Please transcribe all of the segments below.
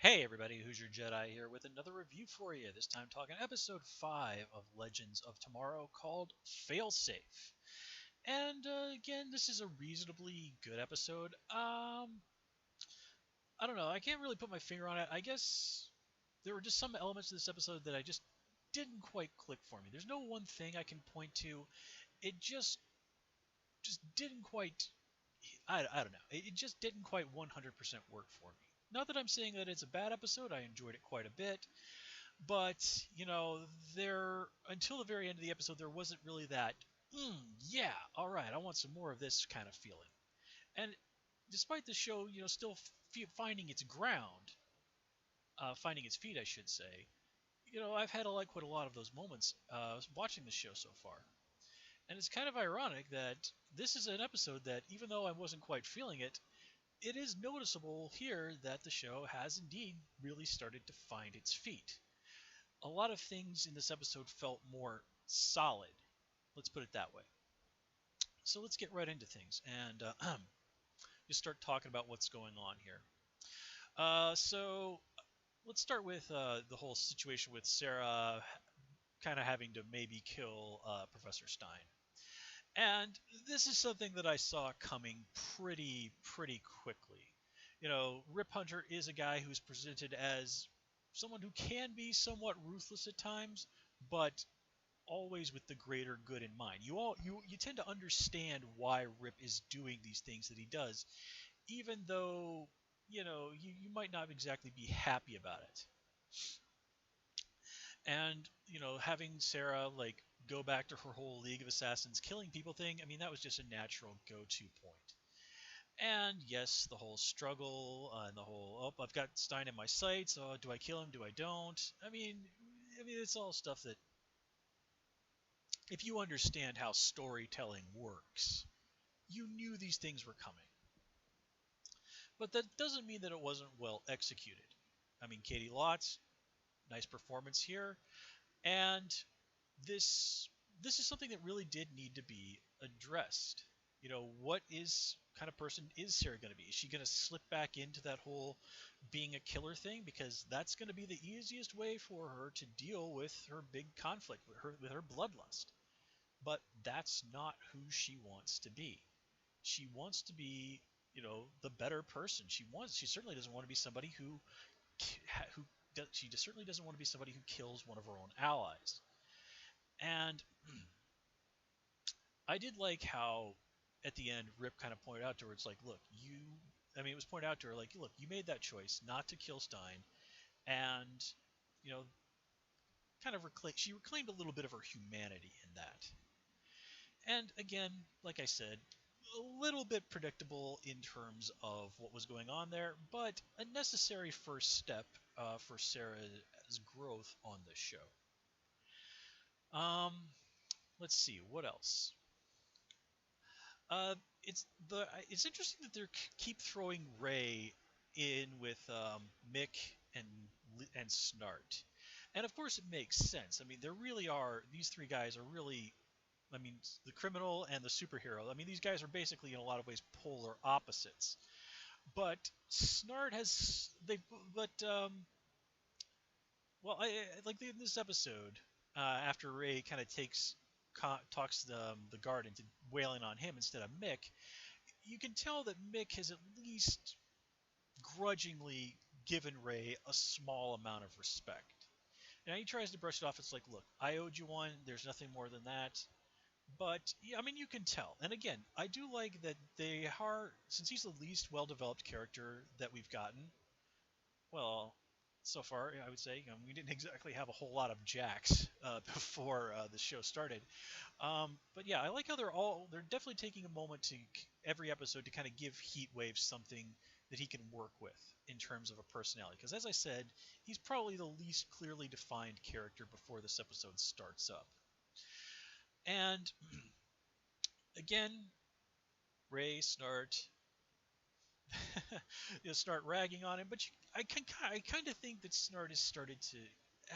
Hey everybody, Who's Your Jedi here with another review for you. This time talking episode 5 of Legends of Tomorrow called Failsafe. And again, this is a reasonably good episode. I don't know, I can't really put my finger on it. I guess there were just some elements of this episode that I just didn't quite click for me. There's no one thing I can point to. It just didn't quite I don't know. It just didn't quite 100% work for me. Not that I'm saying that it's a bad episode. I enjoyed it quite a bit. But there until the very end of the episode, there wasn't really that. Yeah, all right, I want some more of this kind of feeling. And despite the show, still finding its ground, finding its feet, I should say. I've had quite a lot of those moments watching the show so far. And it's kind of ironic that this is an episode that, even though I wasn't quite feeling it, it is noticeable here that the show has indeed really started to find its feet. A lot of things in this episode felt more solid. Let's put it that way. So let's get right into things and just start talking about what's going on here. So let's start with the whole situation with Sarah kind of having to maybe kill Professor Stein. And this is something that I saw coming pretty quickly. Rip Hunter is a guy who's presented as someone who can be somewhat ruthless at times, but always with the greater good in mind. You tend to understand why Rip is doing these things that he does, even though you might not exactly be happy about it. And having Sarah go back to her whole League of Assassins killing people thing, I mean that was just a natural go-to point. And yes, the whole struggle and the whole I've got Stein in my sights. Oh, do I kill him? Do I don't? I mean it's all stuff that if you understand how storytelling works, you knew these things were coming. But that doesn't mean that it wasn't well executed. I mean, Katie Lotz, nice performance here, and this this is something that really did need to be addressed. What is kind of person is Sarah going to be? Is she going to slip back into that whole being a killer thing? Because that's going to be the easiest way for her to deal with her big conflict with her bloodlust. But that's not who she wants to be. She wants to be, the better person. She certainly doesn't want to be somebody who she certainly doesn't want to be somebody who kills one of her own allies. And I did like how at the end Rip kind of pointed out to her, it's like, look, it was pointed out to her like, look, you made that choice not to kill Stein, and you know, she reclaimed a little bit of her humanity in that. And again, like I said, a little bit predictable in terms of what was going on there, but a necessary first step for Sarah's growth on this show. Um, let's see what else. Uh, it's interesting that they keep throwing Ray in with Mick and and Snart, and of course it makes sense. I mean, there really are these three guys are really, I mean, the criminal and the superhero. I mean, these guys are basically in a lot of ways polar opposites. But Snart has they but well, like in this episode, after Ray kind of talks the guard into wailing on him instead of Mick, you can tell that Mick has at least grudgingly given Ray a small amount of respect. Now he tries to brush it off. It's like, look, I owed you one. There's nothing more than that. But yeah, I mean, you can tell. And again, I do like that they are, since he's the least well-developed character that we've gotten. Well, so far, I would say we didn't exactly have a whole lot of Jacks before the show started. But yeah, I like how they're definitely taking a moment to every episode to kind of give Heatwave something that he can work with in terms of a personality. Because as I said, he's probably the least clearly defined character before this episode starts up. And again, Ray, Snart, start ragging on him. But I kind of think that Snart has started to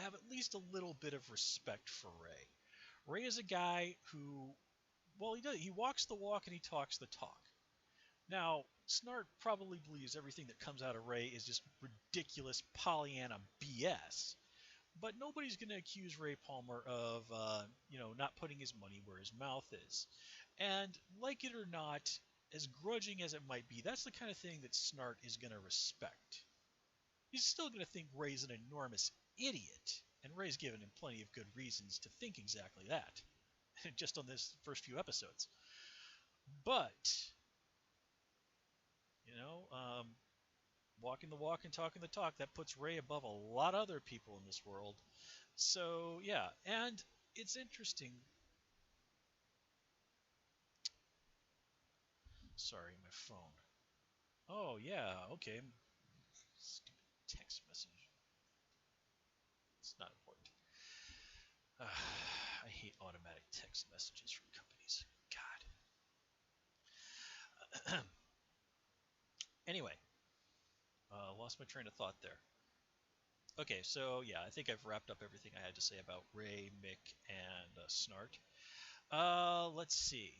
have at least a little bit of respect for Ray. Ray is a guy who, well, he walks the walk and he talks the talk. Now, Snart probably believes everything that comes out of Ray is just ridiculous Pollyanna BS. But nobody's going to accuse Ray Palmer of, not putting his money where his mouth is. And like it or not, as grudging as it might be, that's the kind of thing that Snart is going to respect. He's still going to think Ray's an enormous idiot, and Ray's given him plenty of good reasons to think exactly that, just on this first few episodes. But, you know, walking the walk and talking the talk, that puts Ray above a lot of other people in this world. So, yeah, and it's interesting. Sorry, my phone. Oh, yeah, okay. Stupid text message. It's not important. I hate automatic text messages from companies. God. Anyway, lost my train of thought there. Okay, so yeah, I think I've wrapped up everything I had to say about Ray, Mick, and Snart. Let's see.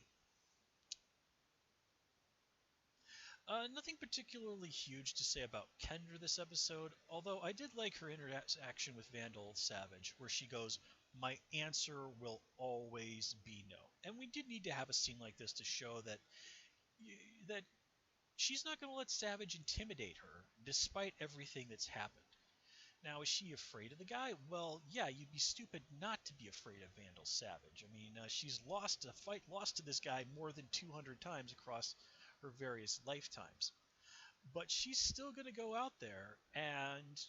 Nothing particularly huge to say about Kendra this episode, although I did like her interaction with Vandal Savage, where she goes, "My answer will always be no." And we did need to have a scene like this to show that she's not going to let Savage intimidate her, despite everything that's happened. Now, is she afraid of the guy? Well, yeah, you'd be stupid not to be afraid of Vandal Savage. I mean, she's lost to this guy more than 200 times across her various lifetimes. But she's still going to go out there and,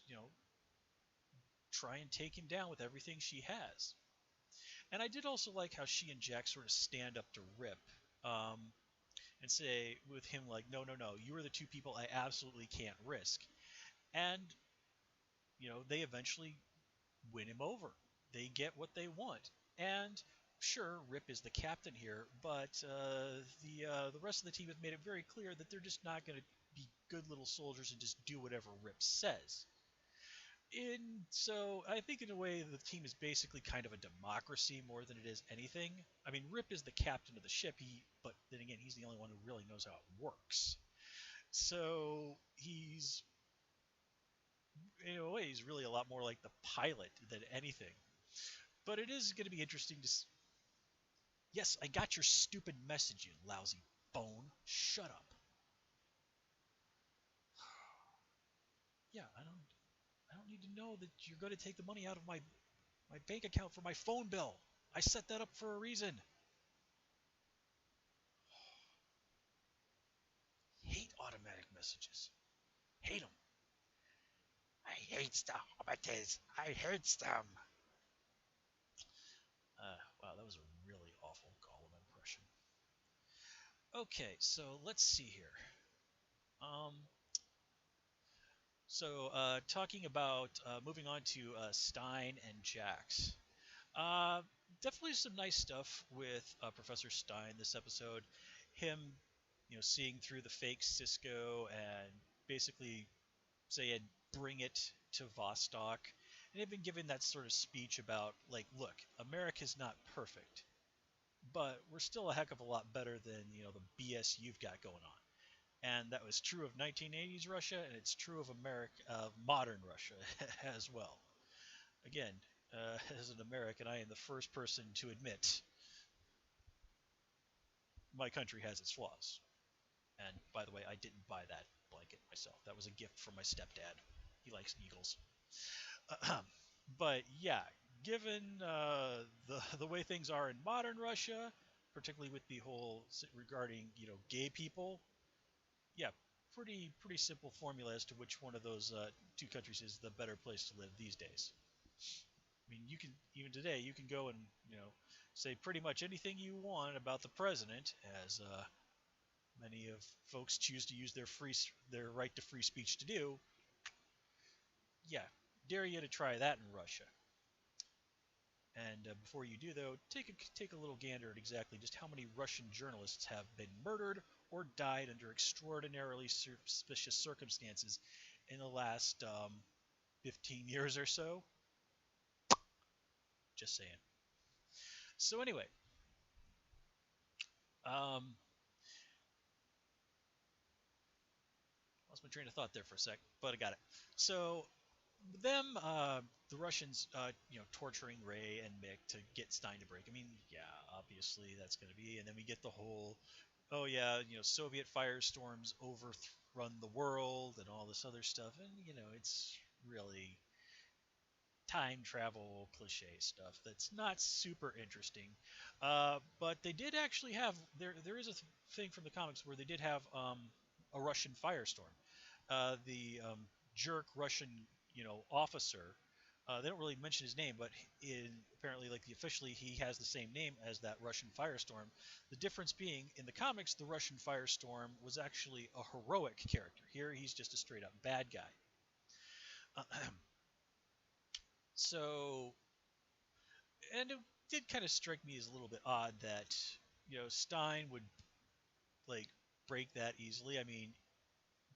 try and take him down with everything she has. And I did also like how she and Jack sort of stand up to Rip, um, and say with him, like, no, no, no, you are the two people I absolutely can't risk. And, they eventually win him over. They get what they want. And sure, Rip is the captain here, but the rest of the team have made it very clear that they're just not going to be good little soldiers and just do whatever Rip says. So I think in a way the team is basically kind of a democracy more than it is anything. I mean, Rip is the captain of the ship, but then again, he's the only one who really knows how it works. So he's in a way he's really a lot more like the pilot than anything. But it is going to be interesting to. Yes, I got your stupid message, you lousy bone. Shut up. Yeah, I don't need to know that you're going to take the money out of my bank account for my phone bill. I set that up for a reason. Hate automatic messages. Hate them. I hate stuff. I hate them. Wow, that was a really awful Gollum impression. Okay, so let's see here. Um, talking about moving on to Stein and Jax. Uh, Definitely some nice stuff with Professor Stein this episode. Him, seeing through the fake Cisco and basically saying, "Bring it to Vostok," and they've been giving that sort of speech about, like, look, America's not perfect, but we're still a heck of a lot better than the BS you've got going on. And that was true of 1980s Russia, and it's true of modern Russia as well. Again, as an American, I am the first person to admit my country has its flaws. And by the way, I didn't buy that blanket myself. That was a gift from my stepdad. He likes eagles. But yeah, given the way things are in modern Russia, particularly with the whole regarding gay people, yeah, pretty simple formula as to which one of those two countries is the better place to live these days. I mean, you can even today you can go and say pretty much anything you want about the president, as many of folks choose to use their right to free speech to do. Yeah, dare you to try that in Russia. And before you do, though, take a little gander at exactly just how many Russian journalists have been murdered or died under extraordinarily suspicious circumstances in the last 15 years or so. Just saying. So anyway, um, Lost my train of thought there for a sec, but I got it. So them, the Russians, torturing Ray and Mick to get Stein to break. I mean, yeah, obviously that's going to be, and then we get the whole, oh yeah, Soviet firestorms overrun the world and all this other stuff, and it's really time travel cliche stuff that's not super interesting. But they did actually have there is a thing from the comics where they did have a Russian firestorm. The jerk Russian officer. They don't really mention his name, but apparently, like officially, he has the same name as that Russian firestorm. The difference being, in the comics, the Russian firestorm was actually a heroic character. Here, he's just a straight up bad guy. So, and it did kind of strike me as a little bit odd that Stein would like break that easily. I mean,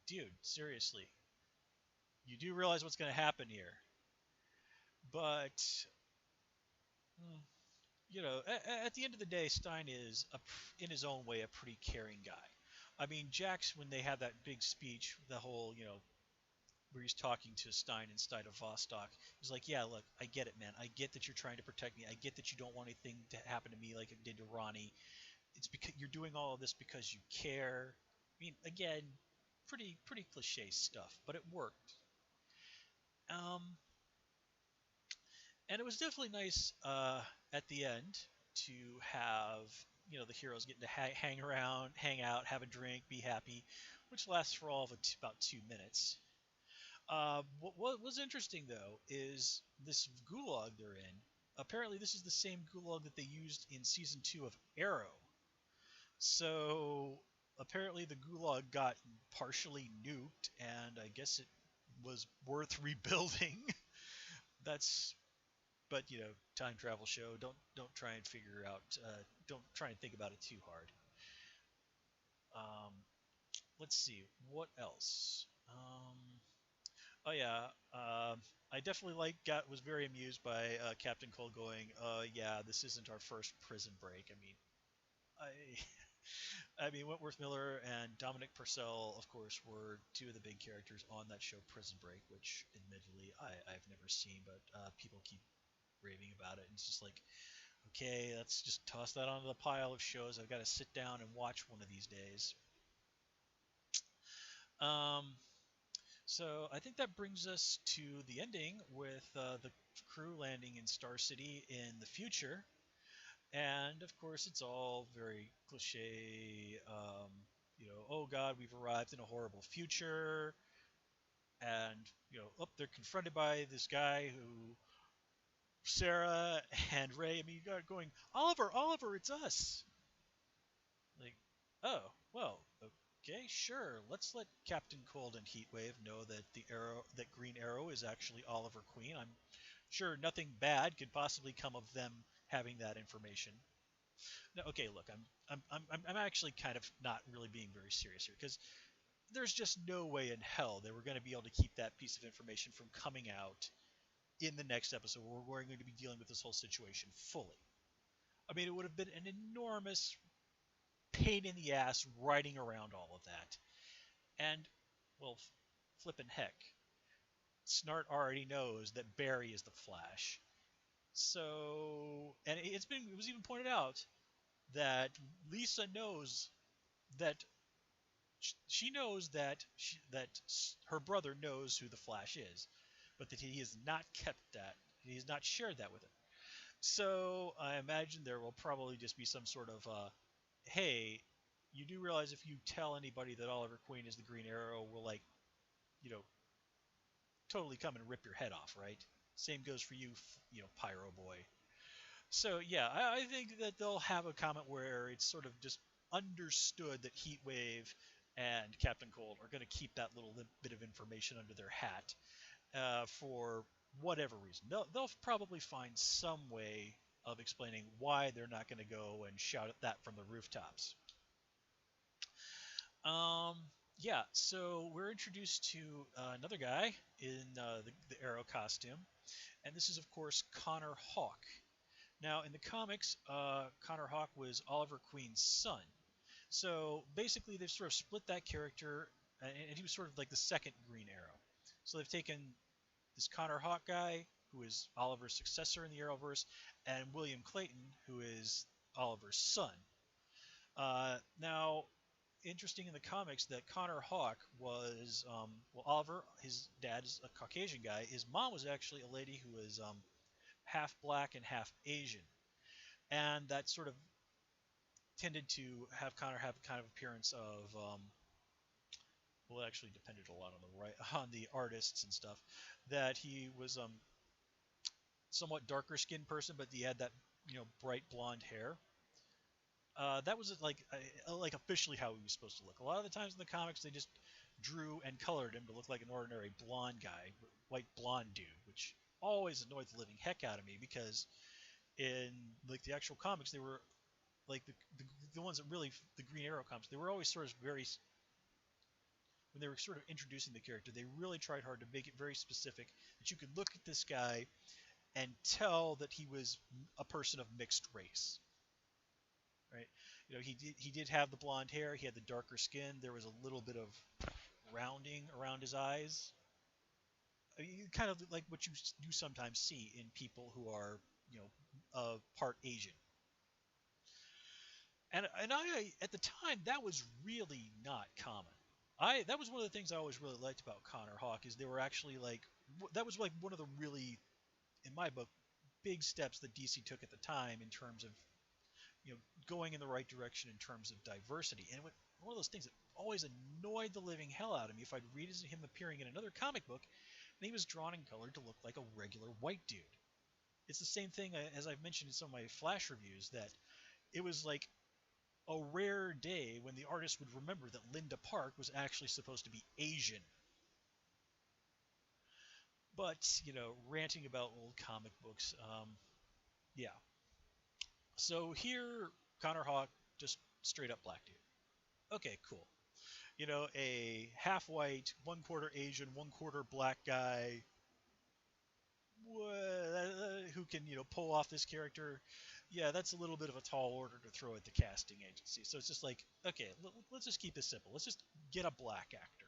dude, seriously, you do realize what's going to happen here, but mm, at the end of the day, Stein is in his own way a pretty caring guy. I mean, Jax, when they had that big speech, the whole where he's talking to Stein instead of Vostok. He's like, yeah, look, I get it, man. I get that you're trying to protect me. I get that you don't want anything to happen to me like it did to Ronnie. It's because you're doing all of this because you care. I mean, again, pretty cliche stuff, but it worked. Um, and it was definitely nice at the end to have the heroes getting to hang around, hang out, have a drink, be happy, which lasts for all of about 2 minutes. What was interesting though is this gulag they're in. Apparently, this is the same gulag that they used in season 2 of Arrow. So apparently, the gulag got partially nuked, and I guess it was worth rebuilding. That's but time travel show. Don't try and figure out. Don't try and think about it too hard. Um, let's see what else. Oh yeah, I definitely was very amused by Captain Cole going, yeah, this isn't our first prison break. I mean, I mean Wentworth Miller and Dominic Purcell, of course, were two of the big characters on that show, Prison Break, which admittedly I've never seen, but people keep raving about it. And it's just like, okay, let's just toss that onto the pile of shows I've got to sit down and watch one of these days. Um, So I think that brings us to the ending with the crew landing in Star City in the future. And of course, it's all very cliche. Oh God, we've arrived in a horrible future. And, they're confronted by this guy who, Sarah and Ray, I mean, you got going, Oliver, Oliver, it's us. Like, oh, well, okay, sure. Let's let Captain Cold and Heatwave know that that Green Arrow is actually Oliver Queen. I'm sure nothing bad could possibly come of them having that information. No, okay, look, I'm actually kind of not really being very serious here because there's just no way in hell they were going to be able to keep that piece of information from coming out in the next episode where we're going to be dealing with this whole situation fully. I mean, it would have been an enormous pain in the ass writing around all of that. And, well, flippin' heck, Snart already knows that Barry is the Flash. So, and it was even pointed out that Lisa knows that she knows that her brother knows who the Flash is, but that he has not kept that. He has not shared that with her. So I imagine there will probably just be some sort of hey, you do realize if you tell anybody that Oliver Queen is the Green Arrow, we'll you know, totally come and rip your head off, right? Same goes for you, Pyro Boy. So yeah, I think that they'll have a comment where it's sort of just understood that Heatwave and Captain Cold are going to keep that little bit of information under their hat for whatever reason. They'll probably find some way of explaining why they're not going to go and shout at that from the rooftops. Um, yeah, so we're introduced to another guy in the Arrow costume, and this is, of course, Connor Hawke. Now, in the comics, Connor Hawke was Oliver Queen's son. So basically, they've sort of split that character and he was sort of like the second Green Arrow. So they've taken this Connor Hawke guy, who is Oliver's successor in the Arrowverse, and William Clayton, who is Oliver's son. Now, interesting in the comics that Connor Hawke was, well, Oliver, his dad's a Caucasian guy. His mom was actually a lady who was half black and half Asian. And that sort of tended to have Connor have kind of appearance of, well, it actually depended a lot on the right on the artists and stuff. That he was somewhat darker skinned person, but he had that bright blonde hair. That was like officially how he was supposed to look. A lot of the times in the comics, they just drew and colored him to look like an ordinary blonde guy, white blonde dude, which always annoyed the living heck out of me because in like the actual comics, they were like the ones that really the Green Arrow comics, they were always sort of very when they were sort of introducing the character, they really tried hard to make it very specific that you could look at this guy and tell that he was a person of mixed race, right? He did have the blonde hair, he had the darker skin, there was a little bit of rounding around his eyes. I mean, kind of like what you do sometimes see in people who are, part Asian. And I at the time that was really not common. I That was one of the things I always really liked about Connor Hawke is they were actually like that was like one of the really, in my book, big steps that DC took at the time in terms of going in the right direction in terms of diversity. And one of those things that always annoyed the living hell out of me if I'd read him appearing in another comic book and he was drawn and colored to look like a regular white dude. It's the same thing as I've mentioned in some of my Flash reviews that it was like a rare day when the artist would remember that Linda Park was actually supposed to be Asian. But, ranting about old comic books, yeah. So here, Connor Hawke, just straight up black dude. Okay, cool. A half white, one quarter Asian, one quarter black guy who can, pull off this character. Yeah, that's a little bit of a tall order to throw at the casting agency. So it's just like, okay, let's just keep this simple. Let's just get a black actor.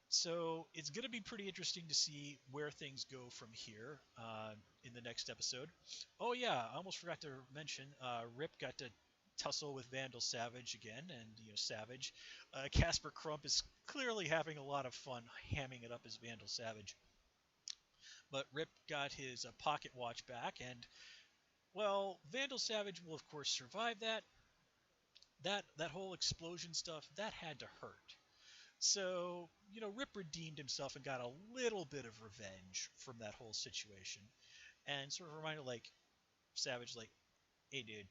So it's going to be pretty interesting to see where things go from here in the next episode. Oh yeah, I almost forgot to mention, Rip got to tussle with Vandal Savage again, and Savage, Casper Crump is clearly having a lot of fun hamming it up as Vandal Savage. But Rip got his pocket watch back, and well, Vandal Savage will of course survive that. That whole explosion stuff that had to hurt. So, Rip redeemed himself and got a little bit of revenge from that whole situation. And sort of reminded, like, Savage, like, hey, dude,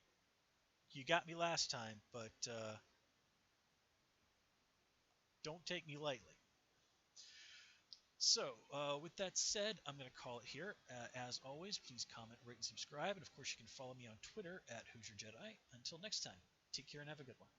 you got me last time, but don't take me lightly. So, with that said, I'm going to call it here. As always, please comment, rate, and subscribe. And, of course, you can follow me on Twitter at Hoosier Jedi. Until next time, take care and have a good one.